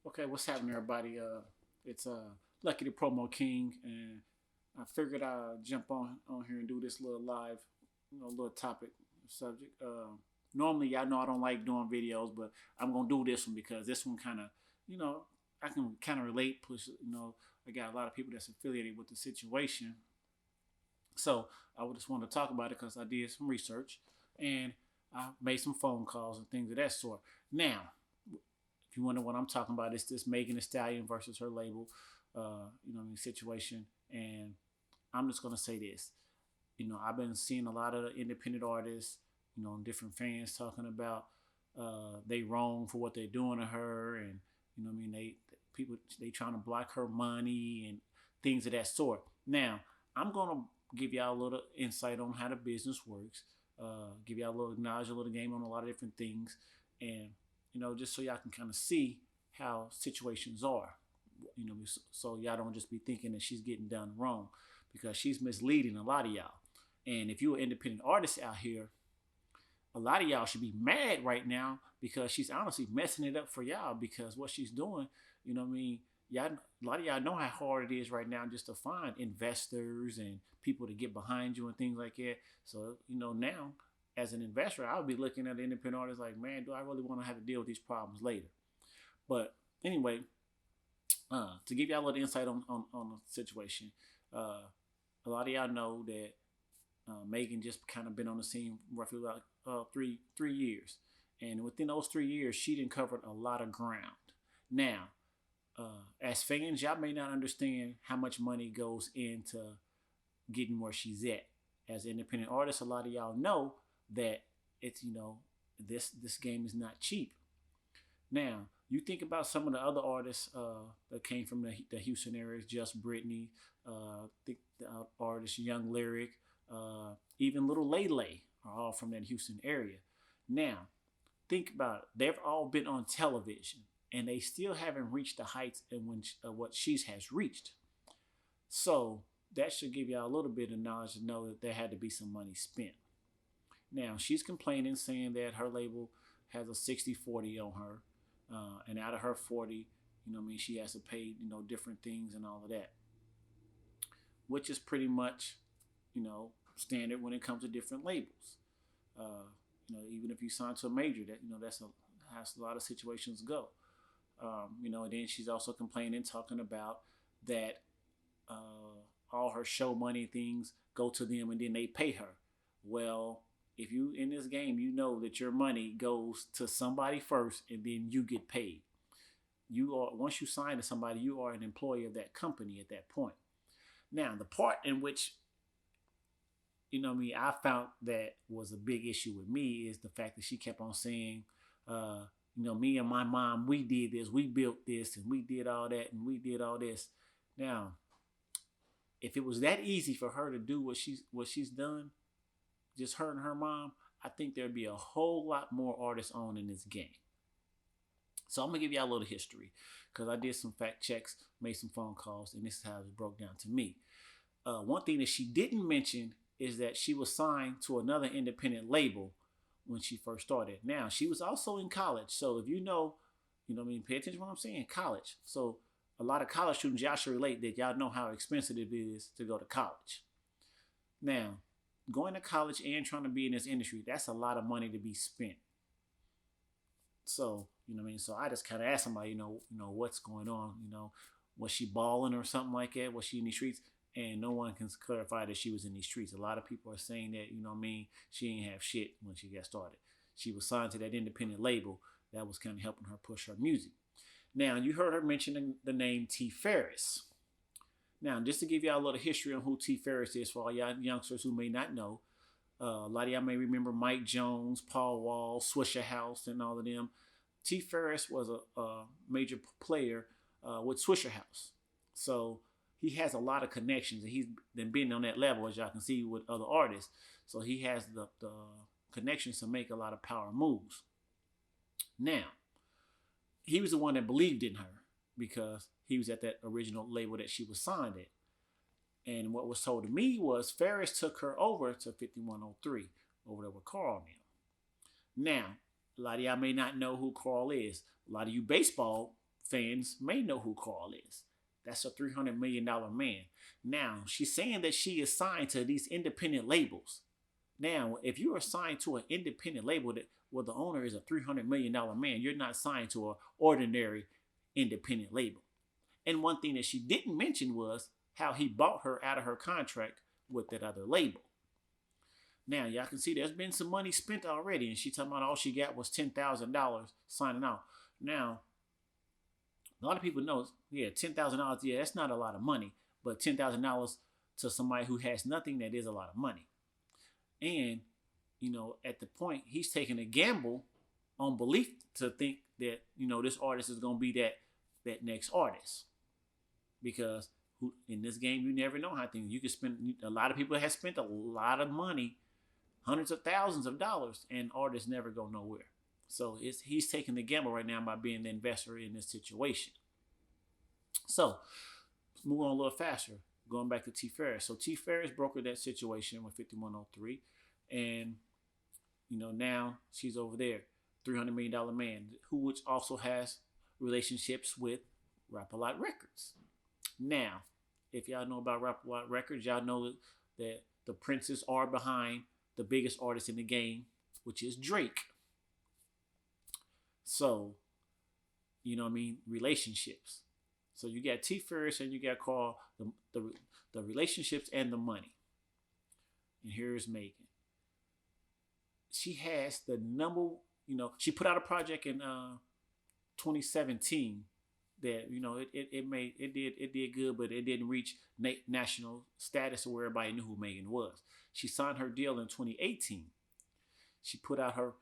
Okay, what's happening, everybody? It's Lucky the Promo King, and I figured I'd jump on here and do this little live, little topic subject. Normally, y'all know I don't like doing videos, but I'm gonna do this one because this one kind of, you know, I can kind of relate. Plus, I got a lot of people that's affiliated with the situation, so I would just want to talk about it because I did some research and I made some phone calls and things of that sort. Now, if you wonder what I'm talking about, it's this Megan Thee Stallion versus her label, situation. And I'm just gonna say this. I've been seeing a lot of independent artists, different fans talking about they wrong for what they're doing to her, and they people they trying to block her money and things of that sort. Now, I'm gonna give y'all a little insight on how the business works. Give y'all a little knowledge, a little game on a lot of different things, and just so y'all can kind of see how situations are. So y'all don't just be thinking that she's getting done wrong, because she's misleading a lot of y'all. And if you're an independent artist out here, a lot of y'all should be mad right now because she's honestly messing it up for y'all, because what she's doing, y'all, a lot of y'all know how hard it is right now just to find investors and people to get behind you and things like that. So, now as an investor, I'll be looking at the independent artists like, man, do I really want to have to deal with these problems later? But anyway, to give y'all a little insight on the situation, a lot of y'all know that Megan just kind of been on the scene roughly about three years, and within those 3 years, she done covered a lot of ground. Now, as fans, y'all may not understand how much money goes into getting where she's at. As an independent artist, a lot of y'all know that it's this game is not cheap. Now, you think about some of the other artists that came from the Houston area, Just Brittany, think the artist Young Lyric, even Little Lele are all from that Houston area. Now, think about it. They've all been on television, and they still haven't reached the heights in what she has reached. So that should give y'all a little bit of knowledge to know that there had to be some money spent. Now, she's complaining, saying that her label has a 60-40 on her. And out of her 40, she has to pay, different things and all of that, which is pretty much, standard when it comes to different labels. Even if you sign to a major, that's how a lot of situations go. And then she's also complaining, talking about that all her show money things go to them and then they pay her. Well, if you in this game, you know that your money goes to somebody first and then you get paid. You are, once you sign to somebody, you are an employee of that company at that point. Now, the part in which I found that was a big issue with me is the fact that she kept on saying, me and my mom, we did this, we built this, and we did all that, and we did all this. Now, if it was that easy for her to do what she's done, just her and her mom, I think there'd be a whole lot more artists on in this game. So I'm gonna give y'all a little history because I did some fact checks, made some phone calls, and this is how it broke down to me. One thing that she didn't mention is that she was signed to another independent label when she first started. Now, she was also in college, so if pay attention to what I'm saying, college. So a lot of college students, y'all should relate that y'all know how expensive it is to go to college. Now, going to college and trying to be in this industry, that's a lot of money to be spent. So, So I just kind of asked somebody, what's going on? Was she balling or something like that? Was she in the streets? And no one can clarify that she was in these streets. A lot of people are saying that, she ain't have shit when she got started. She was signed to that independent label that was kind of helping her push her music. Now, you heard her mention the name T. Ferris. Now, just to give y'all a little history on who T. Ferris is for all y'all youngsters who may not know, a lot of y'all may remember Mike Jones, Paul Wall, Swisher House, and all of them. T. Ferris was a major player with Swisher House. So he has a lot of connections, and he's been on that level, as y'all can see, with other artists. So he has the connections to make a lot of power moves. Now, he was the one that believed in her because he was at that original label that she was signed at. And what was told to me was Ferris took her over to 5103 over there with Carl now. Now, a lot of y'all may not know who Carl is. A lot of you baseball fans may know who Carl is. That's a $300 million man. Now, she's saying that she is signed to these independent labels. Now, if you are signed to an independent label that where the owner is a $300 million man, you're not signed to an ordinary independent label. And one thing that she didn't mention was how he bought her out of her contract with that other label. Now, y'all can see there's been some money spent already, and she talking about all she got was $10,000 signing out. Now, a lot of people know, yeah, $10,000, yeah, that's not a lot of money, but $10,000 to somebody who has nothing, that is a lot of money. And, you know, at the point, he's taking a gamble on belief to think that, you know, this artist is going to be that next artist. Because in this game, you never know how things, you can spend, a lot of people have spent a lot of money, hundreds of thousands of dollars, and artists never go nowhere. So he's taking the gamble right now by being the investor in this situation. So let's move on a little faster. Going back to T. Ferris. So T. Ferris brokered that situation with 5103. And, you know, now she's over there. $300 million man, which also has relationships with Rap-A-Lot Records. Now, if y'all know about Rap-A-Lot Records, y'all know that the princes are behind the biggest artist in the game, which is Drake. So, you know what I mean? Relationships. So you got T. Ferris and you got Carl, the relationships and the money. And here's Megan. She has the number, you know, she put out a project in 2017 that, you know, it did good, but it didn't reach national status where everybody knew who Megan was. She signed her deal in 2018. She put out her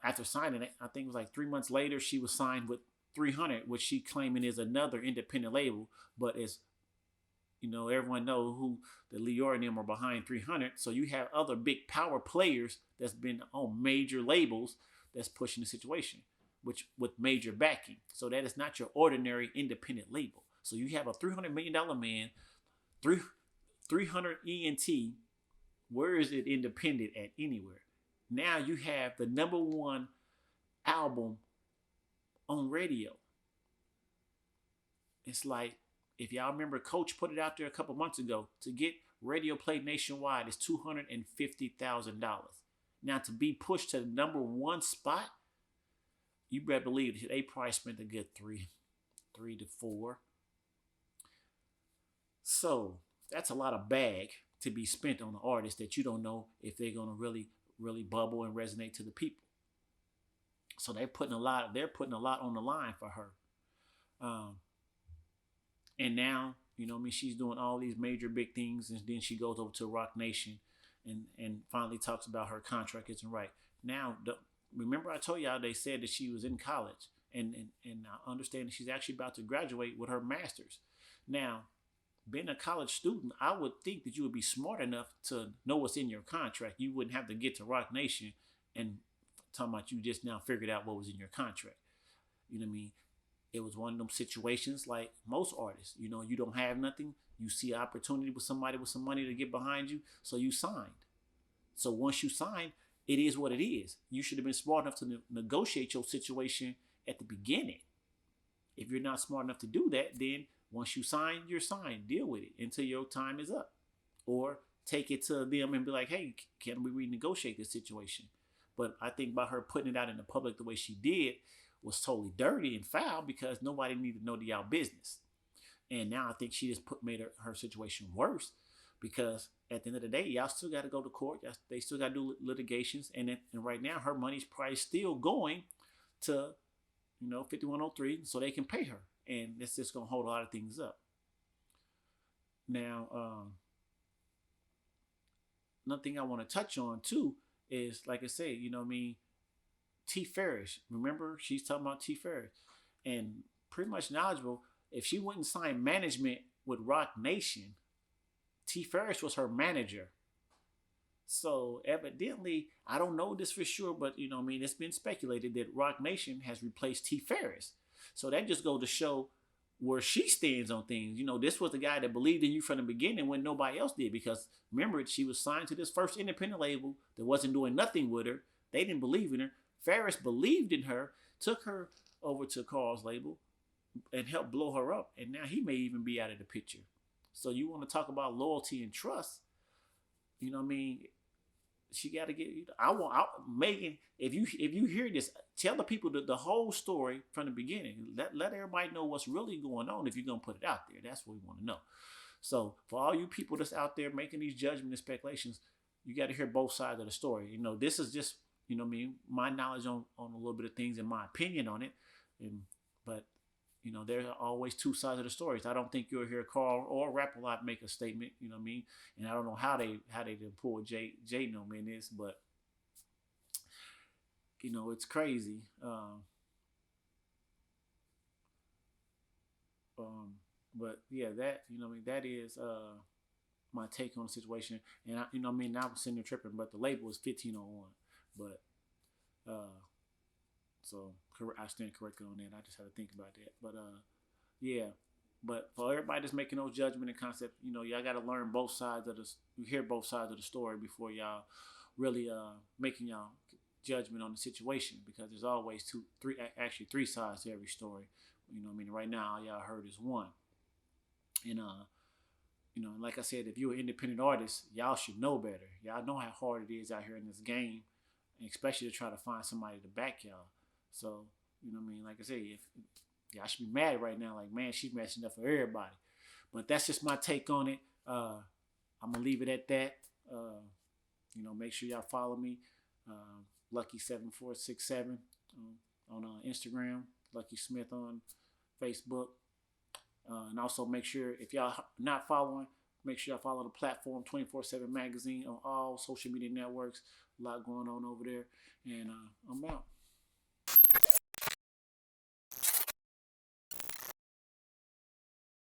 after signing it, I think it was like 3 months later, she was signed with 300, which she claiming is another independent label, but as you know, everyone know who the Leor and them are behind 300. So you have other big power players that's been on major labels that's pushing the situation, which with major backing. So that is not your ordinary independent label. So you have a $300 million man, 300 ENT. Where is it independent at anywhere? Now you have the number one album on radio. It's like, if y'all remember, Coach put it out there a couple months ago, to get radio played nationwide is $250,000. Now to be pushed to the number one spot, you better believe they probably spent a good three to four. So that's a lot of bag to be spent on an artist that you don't know if they're gonna really bubble and resonate to the people. So they're putting a lot on the line for her. And now, you know what I mean, she's doing all these major big things, and then she goes over to Rock Nation and finally talks about her contract isn't right. Now, remember I told y'all they said that she was in college, and I understand that she's actually about to graduate with her master's. Now, being a college student, I would think that you would be smart enough to know what's in your contract. You wouldn't have to get to Rock Nation and talking about you just now figured out what was in your contract. You know what I mean? It was one of them situations like most artists. You know, you don't have nothing. You see an opportunity with somebody with some money to get behind you, so you signed. So once you signed, it is what it is. You should have been smart enough to negotiate your situation at the beginning. If you're not smart enough to do that, then once you sign, you're signed. Deal with it until your time is up. Or take it to them and be like, hey, can we renegotiate this situation? But I think by her putting it out in the public the way she did was totally dirty and foul, because nobody needed to know y'all business. And now I think she just made her situation worse, because at the end of the day, y'all still got to go to court. They still got to do litigations. And right now, her money's probably still going to, 5103, so they can pay her. And it's just going to hold a lot of things up. Now, another thing I want to touch on too is, like I said, T. Ferris. Remember, she's talking about T. Ferris. And pretty much knowledgeable. If she wouldn't sign management with Rock Nation, T. Ferris was her manager. So evidently, I don't know this for sure, but it's been speculated that Rock Nation has replaced T. Ferris. So that just goes to show where she stands on things. This was the guy that believed in you from the beginning when nobody else did. Because remember, she was signed to this first independent label that wasn't doing nothing with her. They didn't believe in her. Ferris believed in her, took her over to Carl's label, and helped blow her up, and now he may even be out of the picture. So you want to talk about loyalty and trust? You know what I mean? She got to get. Megan. If you hear this, tell the people the whole story from the beginning. Let everybody know what's really going on. If you're gonna put it out there, that's what we want to know. So for all you people that's out there making these judgments and speculations, you got to hear both sides of the story. This is just what I mean, my knowledge on a little bit of things and my opinion on it. But there are always two sides of the stories. I don't think you'll hear Carl or Rap-A-Lot make a statement. You know what I mean? And I don't know how they pull Jaden on in this, but it's crazy. But yeah, that that is my take on the situation. And I was sitting there tripping, but the label was 1501. But so I stand corrected on that. I just had to think about that. But yeah. But for everybody that's making those judgment and concept, y'all got to learn both sides of you hear both sides of the story before y'all really making y'all judgment on the situation, because there's always three sides to every story. Right now all y'all heard is one. And like I said, if you're an independent artist, y'all should know better. Y'all know how hard it is out here in this game, and especially to try to find somebody to back y'all. So, like I said, if y'all should be mad right now, like, man, she's messing up for everybody. But that's just my take on it. I'm gonna leave it at that. Make sure y'all follow me, Lucky7467 on Instagram, Lucky Smith on Facebook. And also make sure, if y'all not following, make sure y'all follow the platform 24/7 Magazine on all social media networks. A lot going on over there. And I'm out.